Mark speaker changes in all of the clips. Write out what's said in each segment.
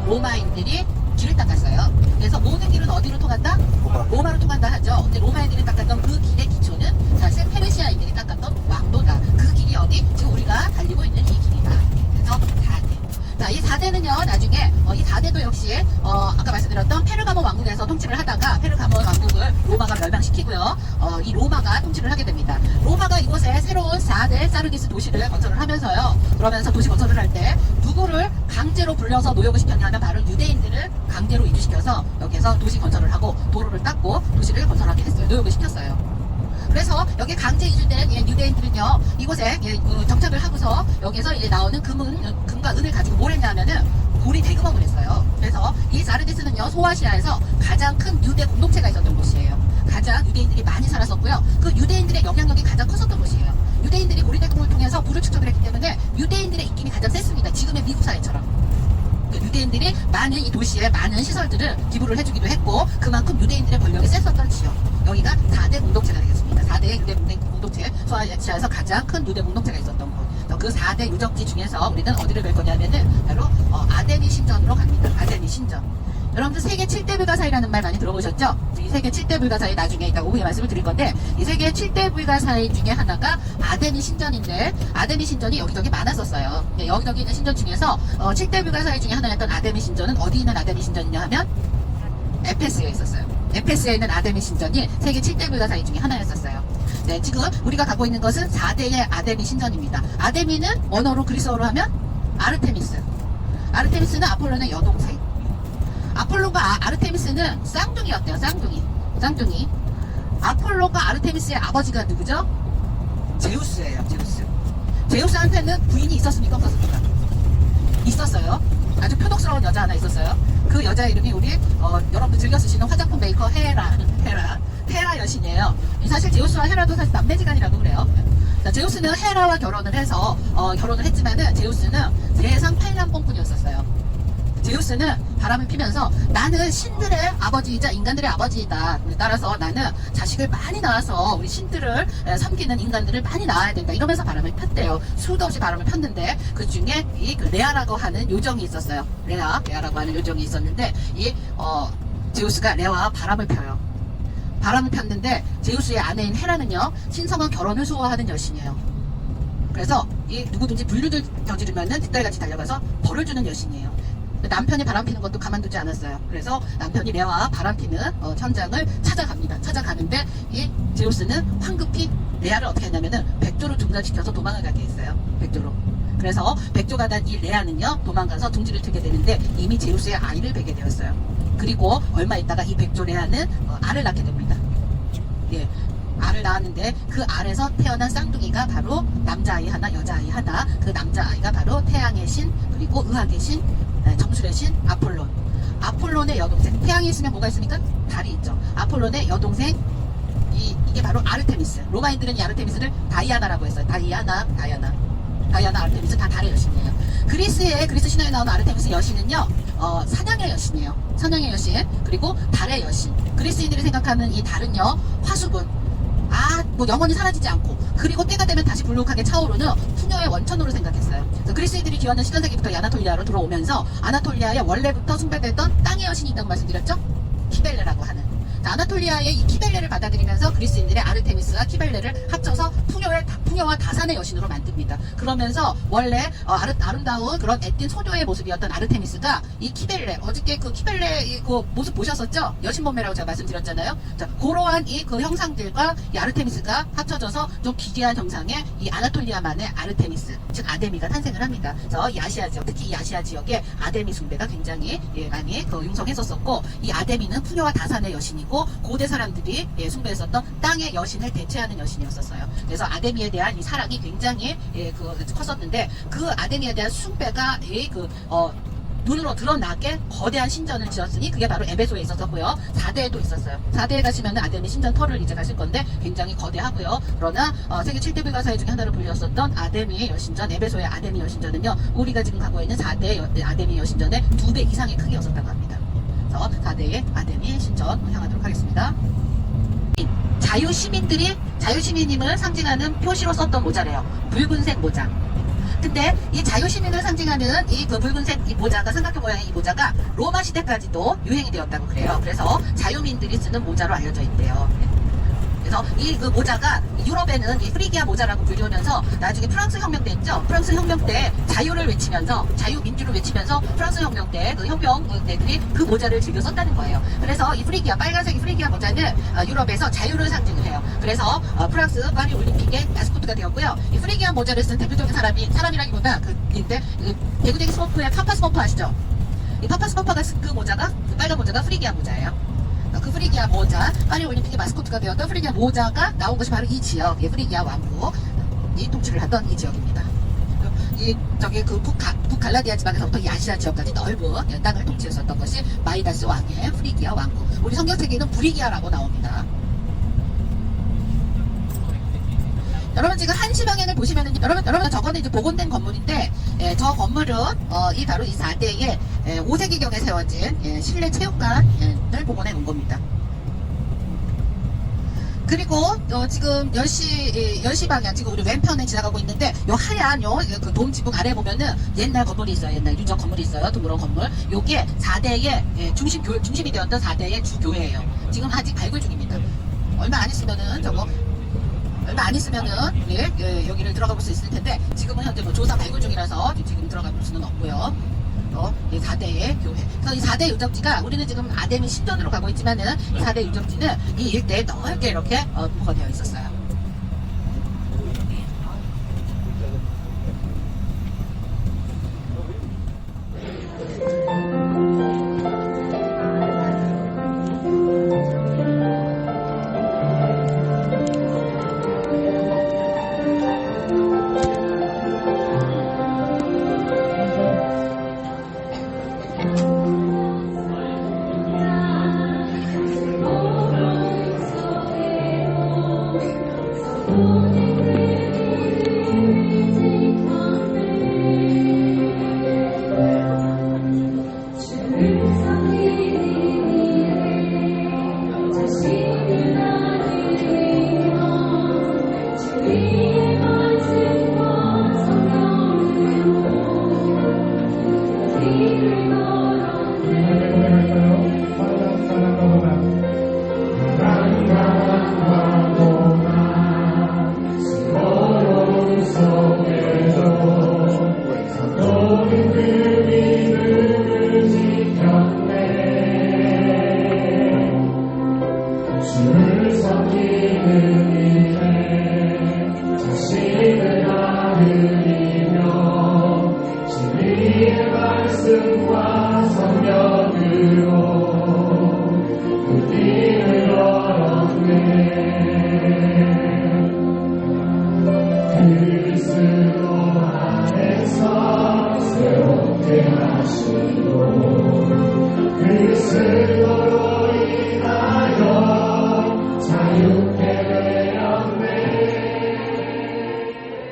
Speaker 1: 로마인들이 길을 닦았어요. 그래서 모든 길은 어디로 통한다? 로마로 통한다 하죠. 근데 로마인들이 닦았던 그 길의 기초는 사실 페르시아인들이 닦았던 왕도다. 그 길이 어디? 지금 우리가 달리고 있는 이 길이다. 그래서 4대. 자, 이 4대는요, 나중에 이 4대도 역시 아까 말씀드렸던 페르가모 왕국에서 통치를 하다가 페르가모 왕국을 로마가 멸망시키고요. 이 로마가 통치를 하게 됩니다. 로마가 이곳에 새로운 4대 사르디스 도시를 건설을 하면서요. 그러면서 도시 건설을 할 때 누구를 강제로 불려서 노역을 시켰냐면 바로 유대인들을 강제로 이주시켜서 여기에서 도시 건설을 하고 도로를 닦고 도시를 건설하게 했어요. 노역을 시켰어요. 그래서 여기 강제 이주된 유대인들은요, 이곳에 정착을 하고서 여기에서 나오는 금과 은을 가지고 뭘 했냐면은 고리 대금업을 했어요. 그래서 이 사르디스는요, 소아시아에서 가장 큰 유대 공동체가 있었던 곳이에요. 가장 유대인들이 많이 살았었고요. 그 유대인들의 영향력이 가장 컸었던 곳이에요. 유대인들이 고리 대금을 통해서 물을 축적을 했기 때문에 유대인들의 입김이 가장 셌습니다. 지금의 미국 사회처럼. 유대인들이 많은 이 도시에 많은 시설들을 기부를 해주기도 했고, 그만큼 유대인들의 권력이 셌었던 지역. 여기가 4대 공동체가 되겠습니다. 4대 유대 공동체, 소아시아에서 가장 큰 유대 공동체가 있었던 곳. 그 4대 유적지 중에서 우리는 어디를 갈 거냐면은 바로 아데미 신전으로 갑니다. 아데미 신전. 여러분들 세계 7대 불가사의라는 말 많이 들어보셨죠? 이 세계 7대 불가사의 나중에 이따 오후에 말씀을 드릴 건데, 이 세계 7대 불가사의 중에 하나가 아데미 신전인데, 아데미 신전이 여기저기 많았었어요. 여기저기 있는 신전 중에서 7대 불가사의 중에 하나였던 아데미 신전은 어디 있는 아데미 신전이냐 하면 에페스에 있었어요. 에페스에 있는 아데미 신전이 세계 7대 불가사의 중에 하나였었어요. 네, 지금 우리가 가고 있는 것은 4대의 아데미 신전입니다. 아데미는 언어로 그리스어로 하면 아르테미스. 아르테미스는 아폴로의 여동생. 아폴로가 아르테미스는 쌍둥이였대요. 쌍둥이. 아폴로가 아르테미스의 아버지가 누구죠? 제우스예요. 제우스한테는 부인이 있었습니까? 없었습니까? 있었어요. 아주 표독스러운 여자 하나 있었어요. 그 여자 이름이 우리 여러분들 즐겨 쓰시는 화장품 메이커 헤라 여신이에요. 사실 제우스와 헤라도 사실 남매지간이라고 그래요. 자, 제우스는 헤라와 결혼을 해서 결혼을 했지만은 제우스는 세상 팔남봉꾼이었었어요. 제우스는 바람을 피면서 나는 신들의 아버지이자 인간들의 아버지이다. 따라서 나는 자식을 많이 낳아서 우리 신들을 섬기는 인간들을 많이 낳아야 된다. 이러면서 바람을 폈대요. 수도 없이 바람을 폈는데 그 중에 이 레아라고 하는 요정이 있었어요. 레아라고 하는 요정이 있었는데 이 제우스가 레아와 바람을 펴요. 바람을 폈는데 제우스의 아내인 헤라는요, 신성한 결혼을 수호하는 여신이에요. 그래서 이 누구든지 불륜을 저지르면은 뒷달같이 달려가서 벌을 주는 여신이에요. 남편이 바람 피는 것도 가만두지 않았어요. 그래서 남편이 레아와 바람 피는 현장을 찾아갑니다. 찾아가는데 이 제우스는 황급히 레아를 어떻게 했냐면은 백조로 둔갑시켜서 도망을 가게 했어요. 백조로. 그래서 백조가 난 이 레아는요, 도망가서 둥지를 트게 되는데 이미 제우스의 아이를 베게 되었어요. 그리고 얼마 있다가 이 백조 레아는 알을 낳게 됩니다. 예. 알을 낳았는데 그 알에서 태어난 쌍둥이가 바로 남자아이 하나, 여자아이 하나. 그 남자아이가 바로 태양의 신, 그리고 의학의 신, 정술의 신 아폴론. 아폴론의 여동생. 태양이 있으면 뭐가 있습니까? 달이 있죠. 아폴론의 여동생, 이게 바로 아르테미스. 로마인들은 이 아르테미스를 다이아나라고 했어요. 다이아나, 아르테미스 다 달의 여신이에요. 그리스 신화에 나오는 아르테미스 여신은요, 사냥의 여신이에요. 사냥의 여신, 그리고 달의 여신. 그리스인들이 생각하는 이 달은요, 화수분. 뭐 영원히 사라지지 않고, 그리고 때가 되면 다시 불룩하게 차오르는 풍요의 원천으로 생각했어요. 그래서 그리스인들이 기원전 10세기부터 아나톨리아로 들어오면서 아나톨리아에 원래부터 숭배됐던 땅의 여신이 있다고 말씀드렸죠? 키벨레라고 하는. 아나톨리아의 이 키벨레를 받아들이면서 그리스인들의 아르테미스와 키벨레를 합쳐서 풍요와 다산의 여신으로 만듭니다. 그러면서 원래 아름다운 그런 애띤 소녀의 모습이었던 아르테미스가 이 키벨레, 어저께 그 키벨레 그 모습 보셨었죠? 여신몸매라고 제가 말씀드렸잖아요. 자, 그러한 그 형상들과 이 아르테미스가 합쳐져서 좀 기괴한 형상의 이 아나톨리아만의 아르테미스, 즉 아데미가 탄생을 합니다. 그래서 이 아시아 지역, 특히 이 아시아 지역에 아데미 숭배가 굉장히 많이 융성했었고, 이 아데미는 풍요와 다산의 여신이고, 고대 사람들이 숭배했었던 땅의 여신을 대체하는 여신이었었어요. 그래서 아데미에 대한 이 사랑이 굉장히 컸었는데, 그 아데미에 대한 숭배가 눈으로 드러나게 거대한 신전을 지었으니 그게 바로 에베소에 있었고요. 4대에도 있었어요. 4대에 가시면은 아데미 신전 터를 이제 가실 건데 굉장히 거대하고요. 그러나 세계 7대 불가사의 중에 하나로 불렸었던 아데미 여신전, 에베소의 아데미 여신전은요, 우리가 지금 가고 있는 4대 아데미 여신전의 2배 이상의 크기였었다고 합니다. 그래서 4대의 아데미 신전 향하도록 하겠습니다. 자유시민임을 상징하는 표시로 썼던 모자래요. 붉은색 모자. 근데 이 자유시민을 상징하는 이 그 붉은색 이 모자가, 삼각형 모양의 이 모자가 로마 시대까지도 유행이 되었다고 그래요. 그래서 자유민들이 쓰는 모자로 알려져 있대요. 그래서 이 그 모자가 유럽에는 이 프리기아 모자라고 불리우면서 나중에 프랑스 혁명 때 있죠. 프랑스 혁명 때 자유를 외치면서, 자유민주를 외치면서 프랑스 혁명 때 그 혁명대들이 그 모자를 즐겨 썼다는 거예요. 그래서 이 프리기아, 빨간색 프리기아 모자는 유럽에서 자유를 상징을 해요. 그래서 프랑스 파리 올림픽의 마스코트가 되었고요. 이 프리기아 모자를 쓴 대표적인 사람이라기보다 대구대기 스머프의 파파 스머프 아시죠? 이 파파 스머프가 쓴 그 모자가, 그 빨간 모자가 프리기아 모자예요. 그 프리기아 모자, 파리 올림픽의 마스코트가 되었던 프리기아 모자가 나온 것이 바로 이 지역, 프리기아 왕국이 통치를 하던 이 지역입니다. 그 북갈라디아 지방에서부터 이 아시아 지역까지 넓은 땅을 통치했었던 것이 마이다스 왕의 프리기아 왕국. 우리 성경책에는 브리기아라고 나옵니다. 여러분 지금 한시 방향을 보시면은, 여러분 저거는 이제 복원된 건물인데, 저 건물은 이 바로 이 4대의 5세기경에 세워진 실내 체육관을 복원해 놓은 겁니다. 그리고 지금 10시 방향, 지금 우리 왼편에 지나가고 있는데, 요 하얀 그 돔 지붕 아래 보면은 옛날 건물이 있어요. 옛날 유적 건물이 있어요. 둥그런 건물. 요게 4대의 중심이 되었던 4대의 주교회예요. 지금 아직 발굴 중입니다. 얼마 안 있으면은 여기를 들어가 볼 수 있을 텐데, 지금은 현재 조사 발굴 중이라서 지금 들어가 볼 수는 없고요. 이 4대의 교회. 그래서 이 4대 유적지가, 우리는 지금 아데미 신전으로 가고 있지만은, 이 4대 유적지는 이 일대에 넓게 이렇게 부과되어 있었어요.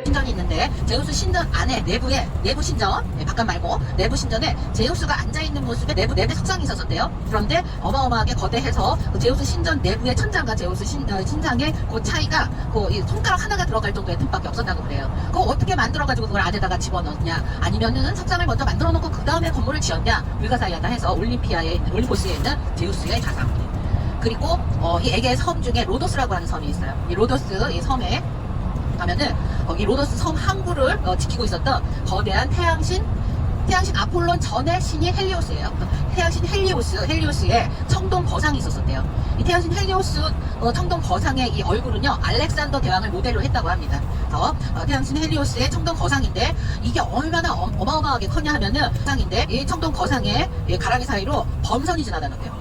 Speaker 1: 신전이 있는데, 제우스 신전 안에 내부 신전, 바깥 말고 내부 신전에 제우스가 앉아있는 모습에 내부에 석상이 있었대요. 그런데 어마어마하게 거대해서 그 제우스 신전 내부의 천장과 제우스 신장의 그 차이가 이 손가락 하나가 들어갈 정도의 틈밖에 없었다고 그래요. 그거 어떻게 만들어가지고 그걸 안에다가 집어넣냐, 아니면은 석상을 먼저 만들어 놓고 그 다음에 건물을 지었냐, 불가사의하다 해서 올림포스에 있는 제우스의 자상. 그리고 이 에게의 섬 중에 로도스라고 하는 섬이 있어요. 이 로도스 이 섬에 가면은 이 로도스 섬 항구를 지키고 있었던 거대한 태양신 아폴론 전의 신이 헬리오스예요. 태양신 헬리오스의 청동 거상이 있었대요. 이 태양신 헬리오스 청동 거상의 이 얼굴은요, 알렉산더 대왕을 모델로 했다고 합니다. 그래서 태양신 헬리오스의 청동 거상인데, 이게 얼마나 어마어마하게 컸냐 하면은, 거상인데 이 청동 거상의 가랑이 사이로 범선이 지나다녔대요.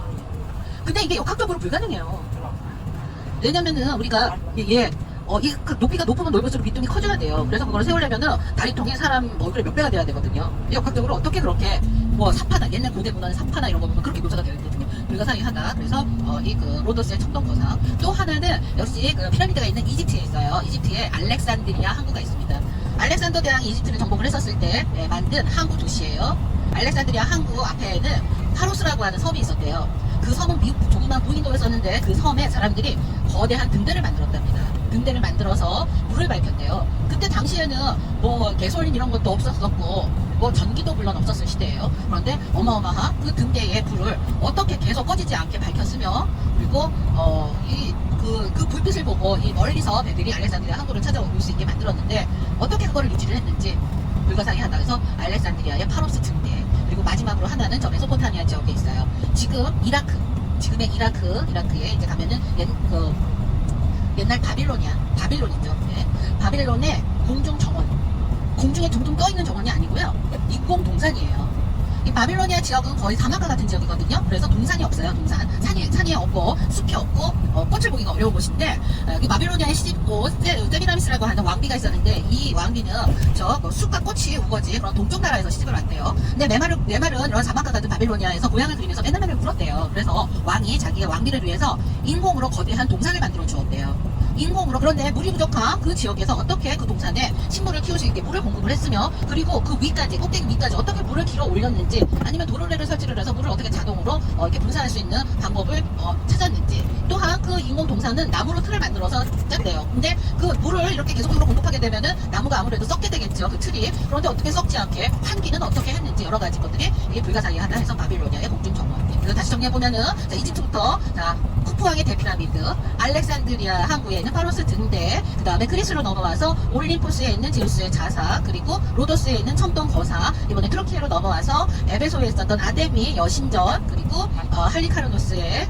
Speaker 1: 근데 이게 역학적으로 불가능해요. 왜냐면은 우리가 그 높이가 높으면 넓을수록 밑둥이 커져야 돼요. 그래서 그걸 세우려면은 다리통이 사람 얼굴의 몇 배가 돼야 되거든요. 역학적으로 어떻게 그렇게 뭐 사파나 옛날 고대 문화의 사파나 이런 거 보면 그렇게 묘사가 되어 있거든요. 불가사의하다. 그래서 이 그 로도스의 청동거상. 또 하나는 역시 그 피라미드가 있는 이집트에 있어요. 이집트에 알렉산드리아 항구가 있습니다. 알렉산더 대왕이 이집트를 정복을 했었을 때 만든 항구 도시예요. 알렉산드리아 항구 앞에는 파로스라고 하는 섬이 있었대요. 그 섬은 미국 조그만 무인도였었는데 그 섬에 사람들이 거대한 등대를 만들었답니다. 등대를 만들어서 불을 밝혔대요. 그때 당시에는 뭐 개솔린 이런 것도 없었었고 뭐 전기도 물론 없었을 시대예요. 그런데 어마어마한 그 등대의 불을 어떻게 계속 꺼지지 않게 밝혔으며 그리고 그 불빛을 보고 이 멀리서 배들이 알렉산드리아 항구를 찾아올 수 있게 만들었는데 어떻게 그거를 유지를 했는지 불가사의하다. 그래서 알렉산드리아의 파로스 등대 그리고 마지막으로 하나는 저 메소포타미아 지역에 있어요. 지금 이라크 지금의 이라크에 이제 가면은 옛날 바빌론이죠. 네. 바빌론의 공중 정원 공중에 둥둥 떠있는 정원이 아니고요. 인공 동산이에요. 이 바빌로니아 지역은 거의 사막과 같은 지역이거든요. 그래서 동산이 없어요. 산이 없고 숲이 없고 꽃을 보기가 어려운 곳인데 이 바빌로니아의 시집고 세미라미스라고 하는 왕비가 있었는데 이 왕비는 저 숲과 꽃이 우거지 그런 동쪽 나라에서 시집을 왔대요. 근데 메말은 이런 사막과 같은 바빌로니아에서 고향을 그리면서 맨날 울었대요. 그래서 왕이 자기의 왕비를 위해서 인공으로 거대한 동산을 만들어 주었대요. 인공으로. 그런데 물이 부족한 그 지역에서 어떻게 그 동산에 식물을 키울 수 있게 물을 공급을 했으며 그리고 그 위까지 꼭대기 위까지 어떻게 물을 길어 올렸는지 아니면 도로래를 설치를 해서 물을 어떻게 자동으로 이렇게 분산할 수 있는 방법을 찾았는지 또한 그 인공 동산은 나무로 틀을 만들어서 짰대요. 근데 그 물을 이렇게 계속적으로 공급하게 되면은 나무가 아무래도 썩게 되겠죠. 그 틀이. 그런데 어떻게 썩지 않게 환기는 어떻게 했는지 여러 가지 것들이 이게 불가사의하다 해서 바빌로니아의 공중 정원. 그래서 다시 정리해보면은 이집트부터 쿠프왕의 대피라미드, 알렉산드리아 항구에 있는 파로스 등대, 그 다음에 그리스로 넘어와서 올림포스에 있는 제우스의 자사, 그리고 로도스에 있는 청동 거사, 이번에 트로키에로 넘어와서 에베소에 있었던 아데미 여신전, 그리고 할리카르노스의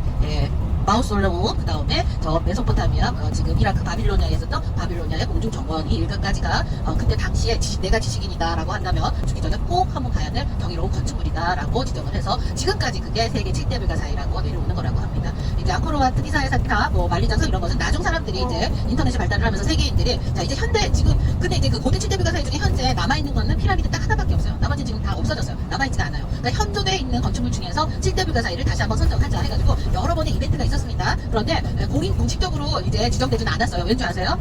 Speaker 1: 마우솔레움, 그 다음에 저 메소포타미아, 지금 이라크 바빌로니아에 있었던 바빌로니아의 공중 정원, 이 일가까지가 그때 당시에 내가 지식인이다라고 한다면 죽기 전에 꼭 한번 가야 될 경이로운 건축물이다라고 지정을 해서 지금까지 그게 세계 7대 불가사의라고 내려오는 거라고 합니다. 이제 앙코르와트, 기사의 사타, 뭐 만리장성 이런 것은 나중 사람들이 이제 인터넷이 발달을 하면서 세계인들이 자 이제 현대 지금 근데 이제 그 고대 7대 불가사의 중에 현재 남아있는 거는 피라미드 딱 하나밖에 없어요. 나머지 지금 다 없어졌어요. 남아있지가 않아요. 그러니까 현존에 있는 건축물 중에서 7대 불가사의를 다시 한번 선정하자 해가지고 여러 번의 이벤트가 있었습니다. 그런데 공식적으로 이제 지정되지는 않았어요. 왠 줄 아세요?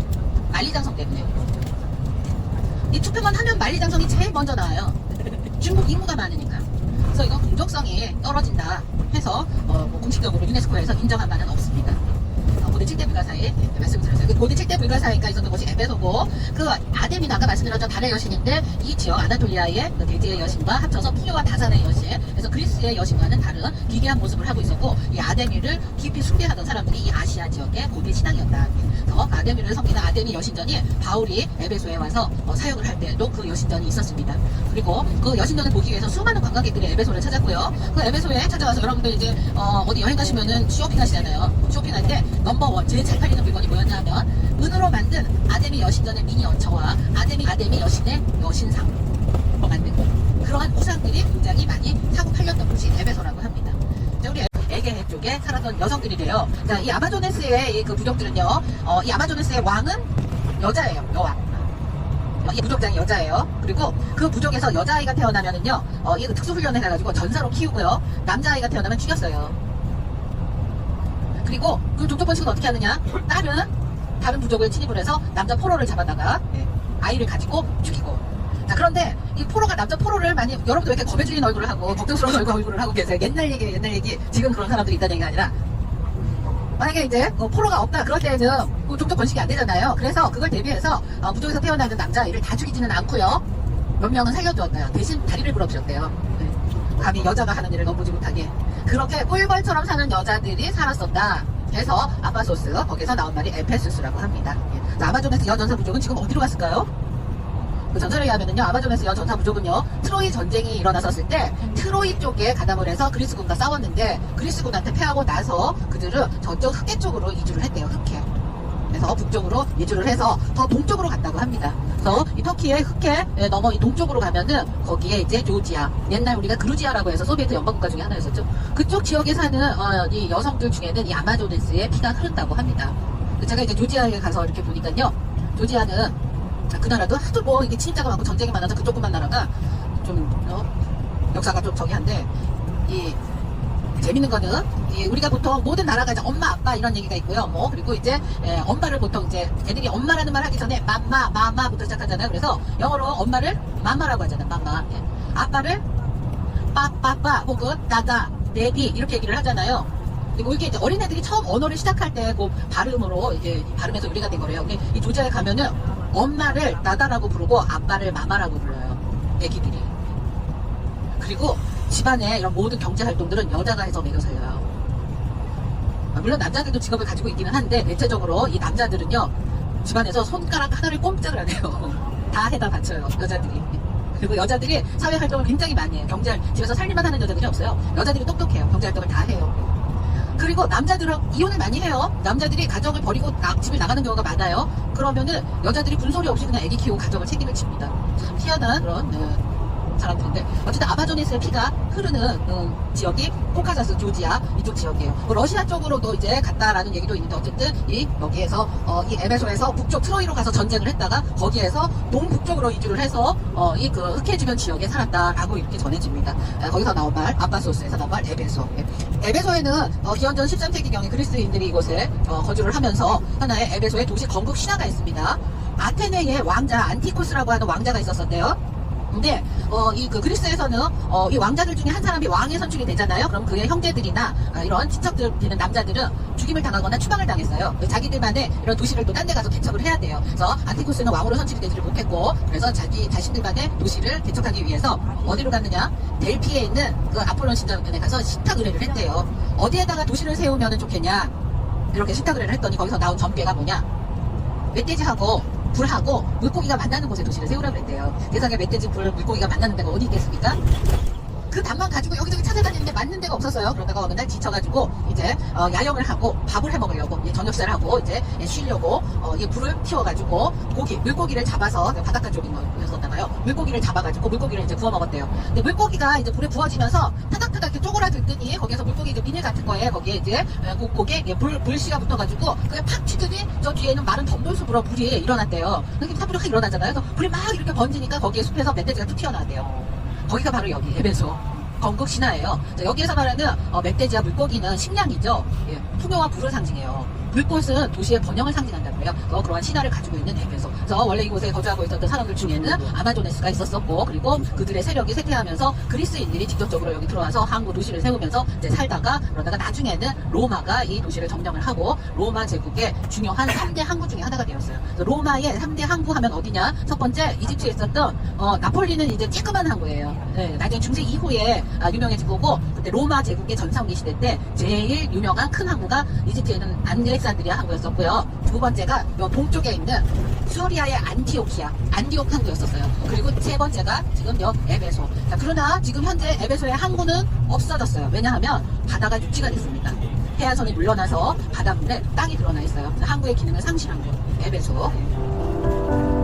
Speaker 1: 만리장성 때문에. 이 투표만 하면 만리장성이 제일 먼저 나와요. 중국 인구가 많으니까. 그래서 이건 공정성이 떨어진다 해서 공식적으로 유네스코에서 인정한 바는 없습니다. 고대 7대 불가사의 말씀을 드렸어요. 그 고대 7대 불가사의가 있었던 곳이 에베소고 그 아데미는 아까 말씀드렸던 달의 여신인데 이 지역 아나톨리아의 그 대지의 여신과 합쳐서 풍요와 다산의 여신 그래서 그리스의 여신과는 다른 기괴한 모습을 하고 있었고 이 아데미를 깊이 숭배하던 사람들이 이 아시아 지역의 고대 신앙이었다. 그래서 아데미를 섬기는 아데미 여신전이 바울이 에베소에 와서 사역을 할 때도 그 여신전이 있었습니다. 그리고 그 여신전을 보기 위해서 수많은 관광객들이 에베소를 찾았고요. 그 에베소에 찾아와서 여러분들 이제 어디 여행 가시면은 쇼핑하시잖아요. 쇼핑할 때 넘버원 제일 잘 팔리는 물건이 뭐였냐 하면 은으로 만든 아데미 여신전의 미니어처와 아데미 여신의 여신상 만든 거 그러한 우상들이 굉장히 많이 사고 팔렸던 곳이 에베소라고 합니다. 우리 에게 쪽에 살았던 여성들이래요. 자, 이 아마조네스의 그 부족들은요, 이 아마조네스의 왕은 여자예요. 여왕. 이 부족장이 여자예요. 그리고 그 부족에서 여자아이가 태어나면은요, 이 특수훈련을 해가지고 전사로 키우고요, 남자아이가 태어나면 죽였어요. 그리고 그 종족 번식은 어떻게 하느냐? 다른 부족을 침입을 해서 남자 포로를 잡아다가 아이를 가지고 죽이고. 자, 그런데 이 포로가 남자 포로를 많이 여러분들 왜 이렇게 겁에 질린 얼굴을 하고 걱정스러운 얼굴을 하고 계세요? 옛날 얘기 지금 그런 사람들이 있다는 얘기가 아니라 만약에 이제 포로가 없다 그럴 때는 그 종족 번식이 안 되잖아요. 그래서 그걸 대비해서 부족에서 태어나는 남자아이를 다 죽이지는 않고요. 몇 명은 살려주었대요. 대신 다리를 부러뜨렸대요. 감히 여자가 하는 일을 넘보지 못하게. 그렇게 꿀벌처럼 사는 여자들이 살았었다. 그래서 아파소스 거기서 나온 말이 에페수스라고 합니다. 아마존에스 여전사 부족은 지금 어디로 갔을까요? 그 전설에 의하면요, 아마존에스 여전사 부족은요, 트로이 전쟁이 일어났었을 때 트로이 쪽에 가담을 해서 그리스군과 싸웠는데 그리스군한테 패하고 나서 그들은 저쪽 흑해 쪽으로 이주를 했대요. 흑해. 그래서 북쪽으로 이주를 해서 더 동쪽으로 갔다고 합니다. 그래서 이 터키의 흑해 넘어 이 동쪽으로 가면은 거기에 이제 조지아, 옛날 우리가 그루지아라고 해서 소비에트 연방국가 중에 하나였었죠. 그쪽 지역에 사는 이 여성들 중에는 이 아마존에스의 피가 흐른다고 합니다. 제가 이제 조지아에 가서 이렇게 보니까요, 조지아는 그 나라도 하도 뭐 이게 침입자가 많고 전쟁이 많아서 그쪽만 나라가 좀 역사가 좀 저기한데 이 재밌는 거는 우리가 보통 모든 나라가 이제 엄마 아빠 이런 얘기가 있고요. 뭐 그리고 이제 엄마를 보통 이제 애들이 엄마라는 말 하기 전에 맘마 마마부터 시작하잖아요. 그래서 영어로 엄마를 맘마라고 하잖아요. 맘마. 아빠를 빠빠빠 혹은 다다 베비 이렇게 얘기를 하잖아요. 그리고 이게 이제 어린애들이 처음 언어를 시작할 때 그 발음으로 이제 발음에서 유래가 된 거래요. 근데 이 조지아에 가면은 엄마를 나다라고 부르고 아빠를 마마라고 불러요. 애기들이. 그리고 집안에 이런 모든 경제 활동들은 여자가 해서 먹여 살려요. 물론 남자들도 직업을 가지고 있기는 한데 대체적으로 이 남자들은요 집안에서 손가락 하나를 꼼짝을 안 해요. 다 해다 바쳐요. 여자들이. 그리고 여자들이 사회 활동을 굉장히 많이 해요. 집에서 살림만 하는 여자들이 없어요. 여자들이 똑똑해요. 경제 활동을 다 해요. 그리고 남자들은 이혼을 많이 해요. 남자들이 가정을 버리고 집을 나가는 경우가 많아요. 그러면은 여자들이 군소리 없이 그냥 애기 키우고 가정을 책임을 집니다. 참 희한한 그런 사람들인데 어쨌든 아마존에서의 피가 흐르는 지역이 코카사스 조지아 이쪽 지역이에요. 뭐 러시아 쪽으로도 이제 갔다라는 얘기도 있는데 어쨌든 여기에서 이 에베소에서 북쪽 트로이로 가서 전쟁을 했다가 거기에서 동북쪽으로 이주를 해서 이 그 흑해 주변 지역에 살았다라고 이렇게 전해집니다. 거기서 나온 말 아빠소스에서 나온 말 에베소. 에베소에는 기원전 13세기경에 그리스인들이 이곳에 거주를 하면서 하나의 에베소의 도시 건국 신화가 있습니다. 아테네의 왕자 안티코스라고 하는 왕자가 있었었대요. 근데 그 그리스에서는 이 왕자들 중에 한 사람이 왕에 선출이 되잖아요. 그럼 그의 형제들이나 이런 친척들 되는 남자들은 죽임을 당하거나 추방을 당했어요. 자기들만의 이런 도시를 또 딴 데 가서 개척을 해야 돼요. 그래서 안티코스는 왕으로 선출이 되지를 못했고 그래서 자기 자신들만의 도시를 개척하기 위해서 어디로 갔느냐? 델피에 있는 그 아폴론 신전에 가서 식탁 의뢰를 했대요. 어디에다가 도시를 세우면 좋겠냐? 이렇게 식탁 의뢰를 했더니 거기서 나온 전개가 뭐냐? 멧돼지하고 불하고 물고기가 만나는 곳에 도시를 세우라고 그랬대요. 세상에 멧돼지, 불, 물고기가 만나는 데가 어디 있겠습니까? 그 답만 가지고 여기저기 찾아다니는데 맞는 데가 없었어요. 그러다가 어느 날 지쳐가지고 이제 야영을 하고 밥을 해 먹으려고 저녁 식사를 하고 이제 쉬려고 이 불을 피워가지고 물고기를 잡아서 바닷가 쪽이었었나봐요. 물고기를 잡아가지고 물고기를 이제 구워 먹었대요. 근데 물고기가 이제 불에 구워지면서 타닥타닥 이렇게 쪼그라들더니 거기에서 물고기 이제 비닐 같은 거에 거기에 이제 고기에 불씨가 붙어가지고 그게 팍 튀더니 저 뒤에는 마른 덤돌숲으로 불이 일어났대요. 그렇게 타부르가 일어나잖아요. 그래서 불이 막 이렇게 번지니까 거기에 숲에서 멧돼지가 툭 튀어나왔대요. 거기가 바로 여기 에베소 건국 신화예요. 여기에서 말하는 멧돼지와 물고기는 식량이죠. 예, 풍요와 부를 상징해요. 불꽃은 도시의 번영을 상징한다고 해요. 그러한 신화를 가지고 있는 에베소. 그래서 원래 이곳에 거주하고 있었던 사람들 중에는 아마조네스가 있었었고 그리고 그들의 세력이 쇠퇴하면서 그리스인들이 직접적으로 여기 들어와서 항구 도시를 세우면서 이제 살다가 그러다가 나중에는 로마가 이 도시를 점령을 하고 로마 제국의 중요한 3대 항구 중에 하나가 되었어요. 로마의 3대 항구 하면 어디냐? 첫 번째 이집트에 있었던 나폴리는 이제 쬐끄만 항구예요. 네, 나중에 중세 이후에 유명해진 거고 그때 로마 제국의 전성기 시대 때 제일 유명한 큰 항구가 이집트에는 알렉산드리아 항구였었고요. 두 번째가 요 동쪽에 있는 수리아의 안티옥 항구였었어요. 그리고 세 번째가 지금 요 에베소. 자, 그러나 지금 현재 에베소의 항구는 없어졌어요. 왜냐하면 바다가 육지가 됐습니다. 해안선이 물러나서 바닷물에 땅이 드러나 있어요. 항구의 기능을 상실한 곳 에베소.